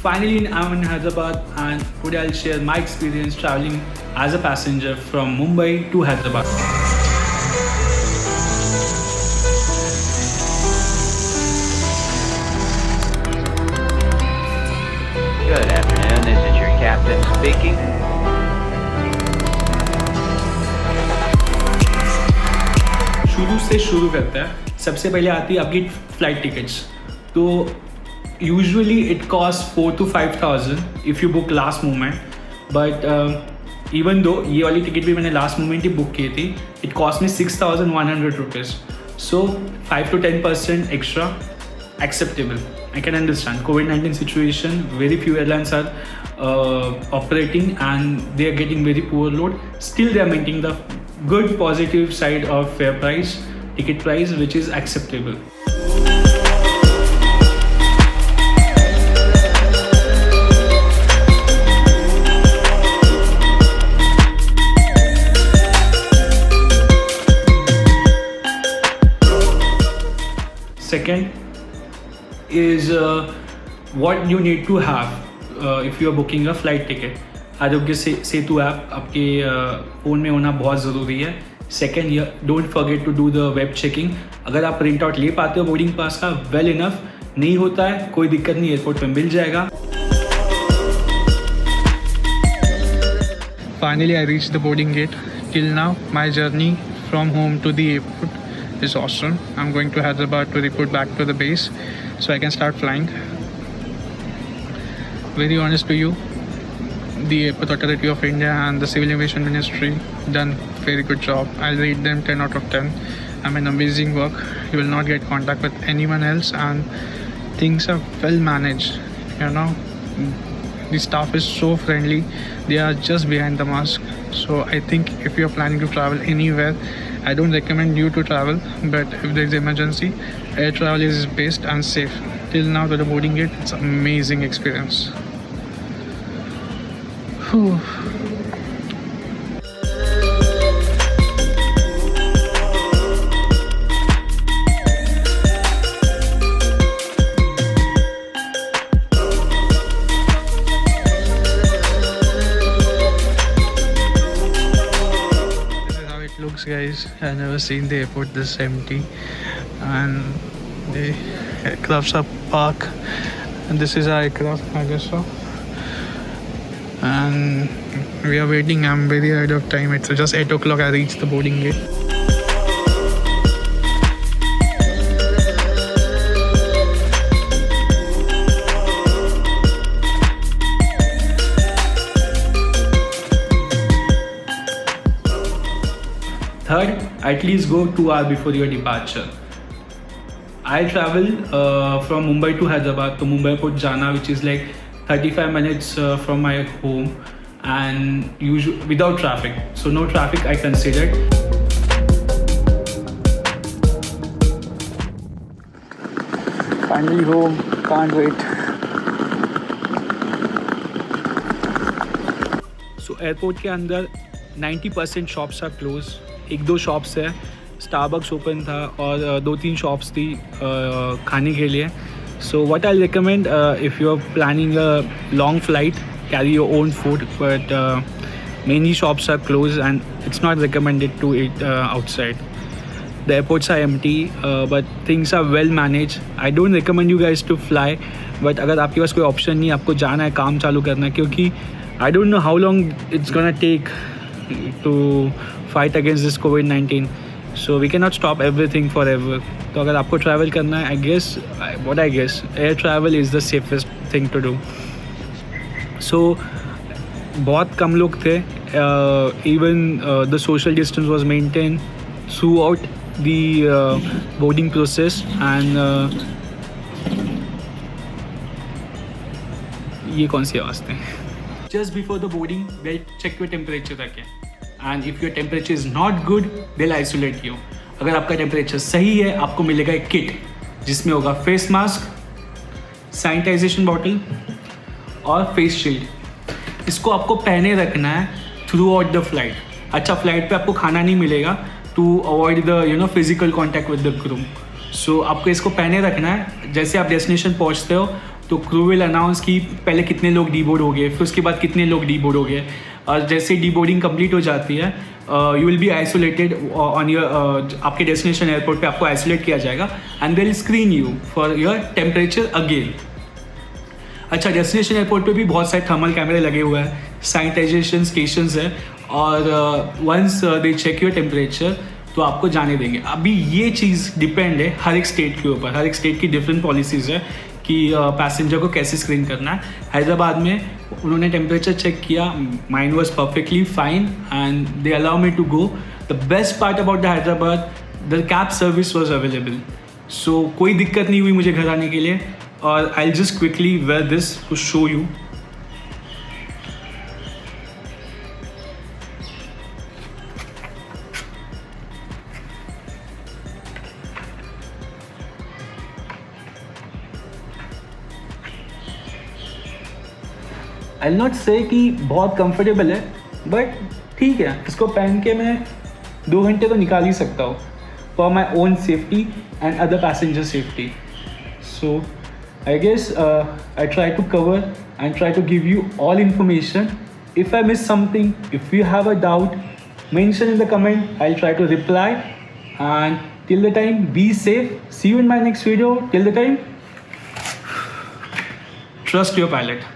Finally, I'm in Hyderabad, and today I'll share my experience traveling as a passenger from Mumbai to Hyderabad. Good afternoon, this is your captain speaking. शुरू से शुरू करता है, सबसे पहले आती है आपकी फ्लाइट टिकट्स. तो usually it cost 4 to 5,000 if you book last moment, but even though ये वाली टिकट भी मैंने लास्ट मोमेंट ही बुक की थी, it cost me 6,100 rupees. So 5 to 10% extra acceptable. I can understand COVID-19 situation, very few airlines are operating and they are getting very poor load. Still they are maintaining the good positive side of fare price, ticket price, which is acceptable. Second is what you need to have if you are booking a flight ticket. Aarogya Setu app आपके phone में होना बहुत ज़रूरी है. Second, don't forget to do the web checking. अगर आप print out ले पाते हो बोर्डिंग पास का, वेल इनफ. नहीं होता है कोई दिक्कत नहीं, एयरपोर्ट पे मिल जाएगा. Finally, I reached the boarding gate. Till now, my journey from home to the airport is awesome. I'm going to Hyderabad to report back to the base so I can start flying. Very honest to you, the Airport Authority of India and the Civil Aviation Ministry done very good job. I'll rate them 10 out of 10. I mean, amazing work. You will not get contact with anyone else and things are well managed. You know, the staff is so friendly. They are just behind the mask. So I think if you are planning to travel anywhere, I don't recommend you to travel, but if there is emergency, air travel is best and safe. Till now to the boarding gate, it's an amazing experience. Whew. Looks, guys, I've never seen the airport this empty, and the aircrafts are parked, and this is our aircraft, I guess so. And we are waiting. I'm very ahead of time. It's just 8 o'clock. I reached the boarding gate. Third, at least go 2 hours before your departure. I travel from Mumbai to Hyderabad to Mumbai Airport Jana, which is like 35 minutes from my home, and without traffic. So no traffic I considered. Finally home. Can't wait. So airport के अंदर 90% shops are close. 1-2 shops है, Starbucks open था और 2-3 शॉप्स थी खाने के लिए. So what I recommend if you are planning a long flight, carry your own food, but many shops are closed and it's not recommended to eat outside. The airports are empty, but things are well managed. I don't recommend you guys to fly, but अगर आपके पास कोई option नहीं, आपको जाना है, काम चालू करना है, क्योंकि I don't know how long it's gonna take to fight against this COVID-19. So we cannot stop everything forever. तो अगर आपको ट्रैवल करना है, I guess air travel is the safest thing to do. So बहुत कम लोग थे. Even the social distance was maintained throughout the boarding process, and ये कौन सी आवाज़ थी? Just before the boarding, they'll check your temperature again. And if your temperature is not good, they'll isolate you. अगर आपका temperature सही है, आपको मिलेगा एक किट जिसमें होगा फेस मास्क, सैनिटाइजेशन बॉटल और फेस शील्ड. इसको आपको पहने रखना है थ्रू आउट द फ्लाइट. अच्छा, फ्लाइट पे आपको खाना नहीं मिलेगा to avoid the physical contact with the crew. So आपको इसको पहने रखना है. जैसे आप डेस्टिनेशन पहुंचते हो तो क्रू विल अनाउंस कि पहले कितने लोग डीबोर्ड हो गए, फिर उसके बाद कितने लोग डीबोर्ड हो गए। और जैसे डीबोर्डिंग कंप्लीट हो जाती है, you will be isolated on your, आपके डेस्टिनेशन एयरपोर्ट पे आपको आइसोलेट किया जाएगा and they will screen you for your temperature again. अच्छा, डेस्टिनेशन एयरपोर्ट पे भी बहुत सारे थर्मल कैमरे लगे हुए हैं, सैनिटाइजेशन स्टेशंस है, और once they check your temperature तो आपको जाने देंगे। अभी ये चीज़ डिपेंड है हर एक स्टेट के ऊपर, हर एक स्टेट की डिफरेंट पॉलिसीज़ है कि पैसेंजर को कैसे स्क्रीन करना है। हैदराबाद में उन्होंने टेम्परेचर चेक किया, mine was perfectly fine and they allow me to go. The best part about the Hyderabad, the cab service was available, so कोई दिक्कत नहीं हुई मुझे घर आने के लिए। और I just quickly wear this to show you. I not say कि बहुत कंफर्टेबल है, बट ठीक है, इसको पहन के मैं 2 घंटे तो निकाल ही सकता हूँ for my own safety and other passenger safety. So I guess I try to cover and try to give you all information. If I miss something, if you have a doubt, mention in the comment. I'll try to reply. And till the time, be safe. See you in my next video. Till the time, trust your pilot.